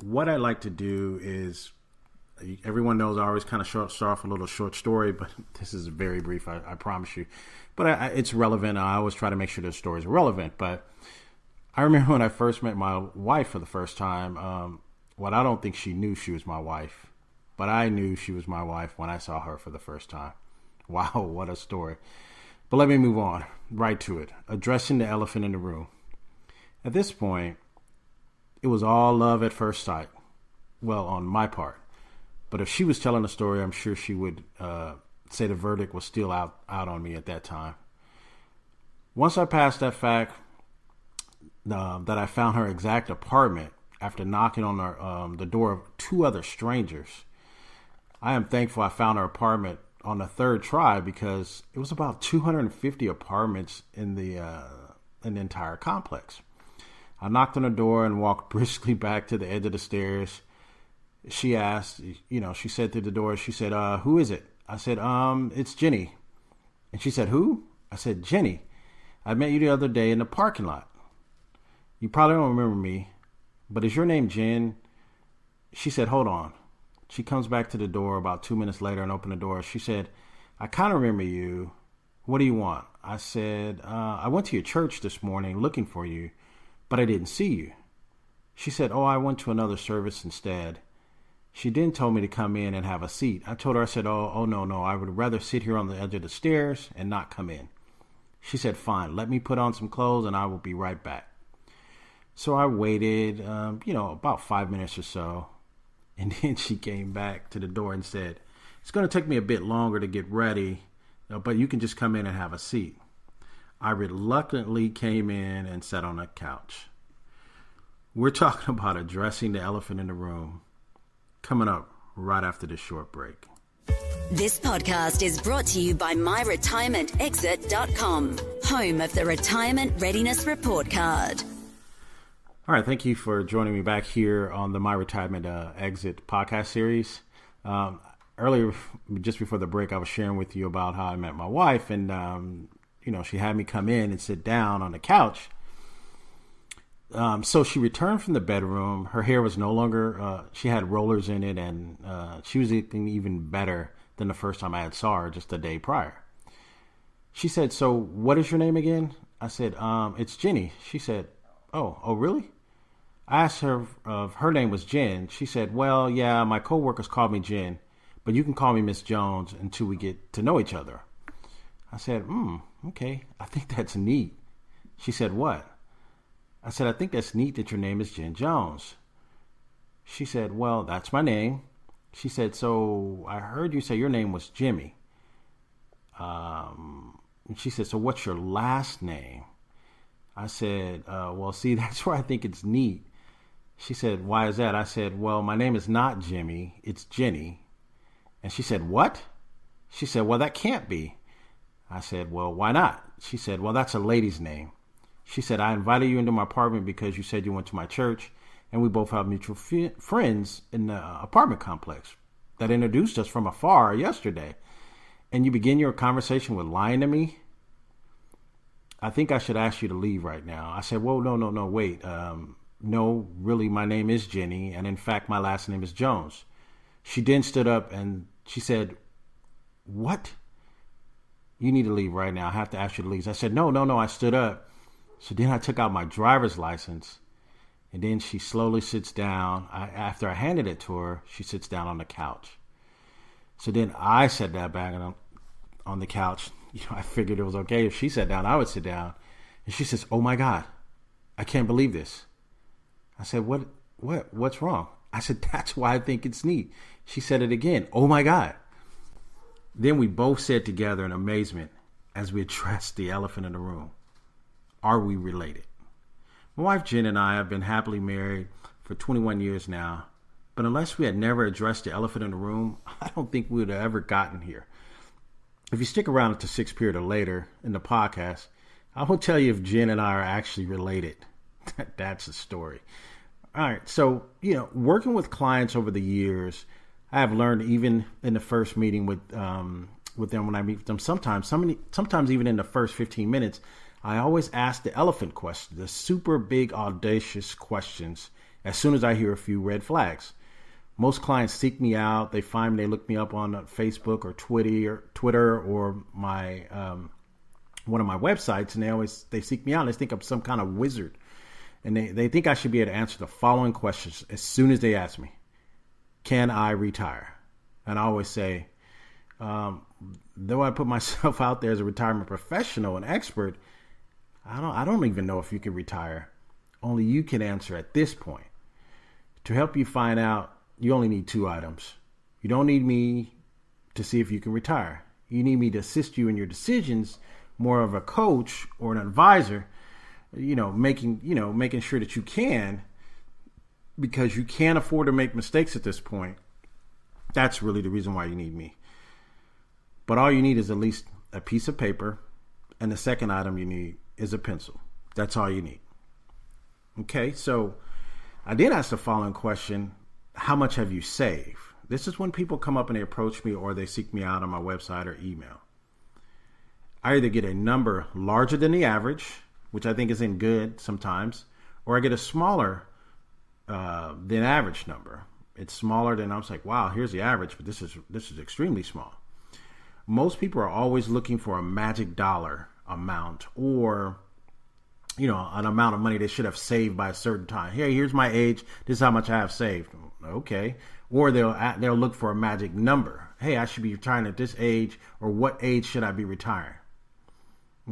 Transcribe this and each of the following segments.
what I like to do is, everyone knows I always kind of start off a little short story, but this is very brief, I promise you. But it's relevant. I always try to make sure the story is relevant. But I remember when I first met my wife for the first time, I don't think she knew she was my wife, but I knew she was my wife when I saw her for the first time. Wow, what a story. But let me move on right to it. Addressing the elephant in the room. At this point, it was all love at first sight. Well, on my part. But if she was telling a story, I'm sure she would say the verdict was still out on me at that time. Once I passed that fact that I found her exact apartment after knocking on the door of two other strangers, I am thankful I found her apartment on the third try, because it was about 250 apartments in the entire complex. I knocked on the door and walked briskly back to the edge of the stairs. She asked, she said through the door, she said, who is it? I said, it's Jenny. And she said, who? I said, Jenny. I met you the other day in the parking lot. You probably don't remember me, but is your name Jen? She said, hold on. She comes back to the door about 2 minutes later and opened the door. She said, I kind of remember you. What do you want? I said, I went to your church this morning looking for you, but I didn't see you. She said, oh, I went to another service instead. She then told me to come in and have a seat. I told her, I said, oh, no, I would rather sit here on the edge of the stairs and not come in. She said, fine, let me put on some clothes and I will be right back. So I waited, about 5 minutes or so. And then she came back to the door and said, it's going to take me a bit longer to get ready, but you can just come in and have a seat. I reluctantly came in and sat on a couch. We're talking about addressing the elephant in the room. Coming up right after this short break. This podcast is brought to you by MyRetirementExit.com, home of the Retirement Readiness Report Card. All right, thank you for joining me back here on the My Retirement Exit podcast series. Earlier, just before the break, I was sharing with you about how I met my wife, and she had me come in and sit down on the couch. So she returned from the bedroom. Her hair was no longer, she had rollers in it, and she was looking even better than the first time I had saw her just a day prior. She said, so what is your name again? I said, it's Jenny. She said, oh, really? I asked her if her name was Jen. She said, well, yeah, my coworkers call me Jen, but you can call me Miss Jones until we get to know each other. I said, okay, I think that's neat. She said, what? I said, I think that's neat that your name is Jen Jones. She said, well, that's my name. She said, so I heard you say your name was Jimmy. And she said, so what's your last name? I said, well, see, that's where I think it's neat. She said, why is that? I said, well, my name is not Jimmy, it's Jenny. And she said, what? She said, well, that can't be. I said, well, why not? She said, well, that's a lady's name. She said, I invited you into my apartment because you said you went to my church, and we both have mutual friends in the apartment complex that introduced us from afar yesterday. And you begin your conversation with lying to me? I think I should ask you to leave right now. I said, whoa, no, wait. No, really, my name is Jenny, and in fact, my last name is Jones. She then stood up and she said, what? You need to leave right now. I have to ask you to leave. I said, no. I stood up. So then I took out my driver's license, and then she slowly sits down. After I handed it to her, she sits down on the couch. So then I sat down back on the couch. I figured it was okay if she sat down, I would sit down. And she says, oh my God, I can't believe this. I said, what's wrong? I said, that's why I think it's neat. She said it again, oh my God. Then we both said together in amazement as we addressed the elephant in the room, are we related? My wife Jen and I have been happily married for 21 years now, but unless we had never addressed the elephant in the room, I don't think we would have ever gotten here. If you stick around to sixth period or later in the podcast, I will tell you if Jen and I are actually related. That's a story. All right. So, working with clients over the years, I have learned even in the first meeting with them when I meet with them, sometimes even in the first 15 minutes, I always ask the elephant question, the super big, audacious questions, as soon as I hear a few red flags. Most clients seek me out. They find me, they look me up on Facebook or Twitter or my one of my websites, and they seek me out. They think I'm some kind of wizard, and they think I should be able to answer the following questions as soon as they ask me: can I retire? And I always say, though I put myself out there as a retirement professional and expert, I don't even know if you can retire. Only you can answer at this point. To help you find out, you only need 2 items. You don't need me to see if you can retire. You need me to assist you in your decisions, more of a coach or an advisor, making sure that you can, because you can't afford to make mistakes at this point. That's really the reason why you need me. But all you need is at least a piece of paper, and the second item you need is a pencil. That's all you need. Okay, so I did ask the following question: how much have you saved? This is when people come up and they approach me or they seek me out on my website or email. I either get a number larger than the average, which I think is in good sometimes, or I get a smaller than average number. It's smaller than, I was like, wow, here's the average, but this is extremely small. Most people are always looking for a magic dollar amount, or an amount of money they should have saved by a certain time. Hey, here's my age. This is how much I have saved. Okay. Or they'll look for a magic number. Hey, I should be retiring at this age, or what age should I be retiring?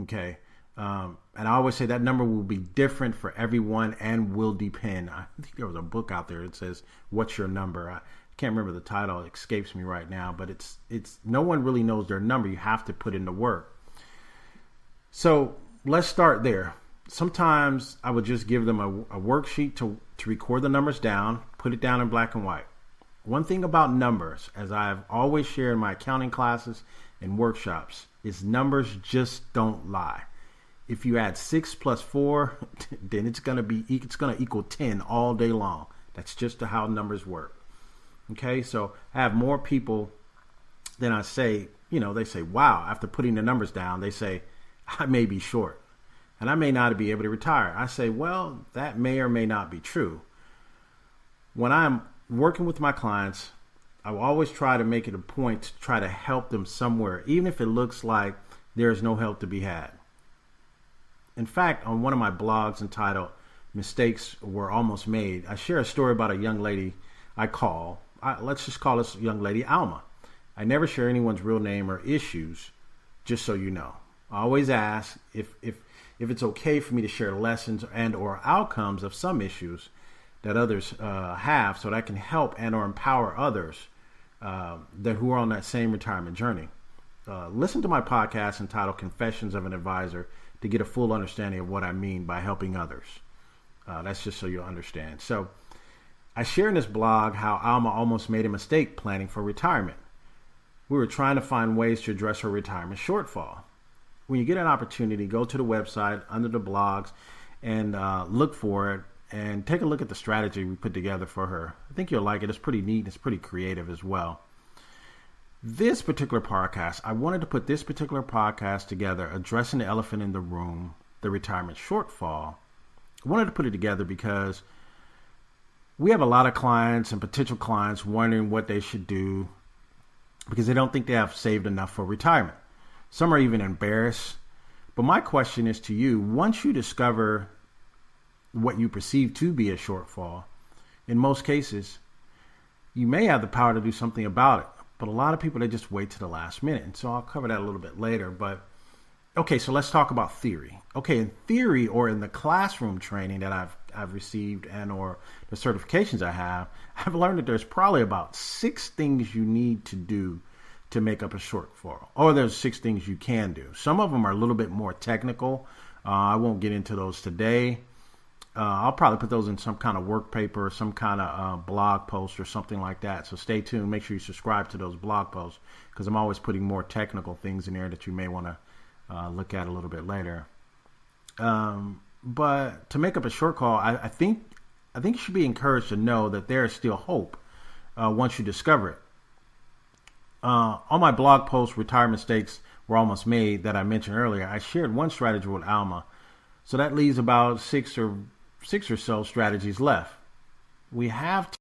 Okay. And I always say that number will be different for everyone and will depend. I think there was a book out there that says, "What's your number?" I can't remember the title. It escapes me right now, but it's no one really knows their number. You have to put in the work. So let's start there. Sometimes I would just give them a worksheet to record the numbers down, put it down in black and white. One thing about numbers, as I've always shared in my accounting classes and workshops, is numbers just don't lie. If you add 6 plus 4, then it's going to equal 10 all day long. That's just how numbers work. Okay, so I have more people than I say, they say, wow, after putting the numbers down, they say, I may be short and I may not be able to retire. I say, well, that may or may not be true. When I'm working with my clients, I will always try to make it a point to try to help them somewhere, even if it looks like there's no help to be had. In fact, on one of my blogs entitled Mistakes Were Almost Made, I share a story about a young lady let's just call this young lady Alma. I never share anyone's real name or issues, just so you know. I always ask if it's okay for me to share lessons and or outcomes of some issues that others have, so that I can help and or empower others who are on that same retirement journey. Listen to my podcast entitled Confessions of an Advisor to get a full understanding of what I mean by helping others. That's just so you'll understand. So I share in this blog how Alma almost made a mistake planning for retirement. We were trying to find ways to address her retirement shortfall. When you get an opportunity, go to the website under the blogs and look for it and take a look at the strategy we put together for her. I think you'll like it. It's pretty neat. It's pretty creative as well. This particular podcast, I wanted to put this particular podcast together, addressing the elephant in the room, the retirement shortfall. I wanted to put it together because we have a lot of clients and potential clients wondering what they should do because they don't think they have saved enough for retirement. Some are even embarrassed. But my question is to you: once you discover what you perceive to be a shortfall, in most cases, you may have the power to do something about it. But a lot of people, they just wait to the last minute. And so I'll cover that a little bit later. But okay, so let's talk about theory. Okay, in theory, or in the classroom training that I've received and or the certifications I have, I've learned that there's probably about 6 things you need to do to make up a shortfall. Or there's 6 things you can do. Some of them are a little bit more technical. I won't get into those today. I'll probably put those in some kind of work paper or some kind of blog post or something like that. So stay tuned. Make sure you subscribe to those blog posts because I'm always putting more technical things in there that you may want to look at a little bit later. But to make up a shortfall, I think you should be encouraged to know that there is still hope once you discover it. On my blog post, Retirement Mistakes Were Almost Made, that I mentioned earlier, I shared one strategy with Alma. So that leaves about six or so strategies left. we have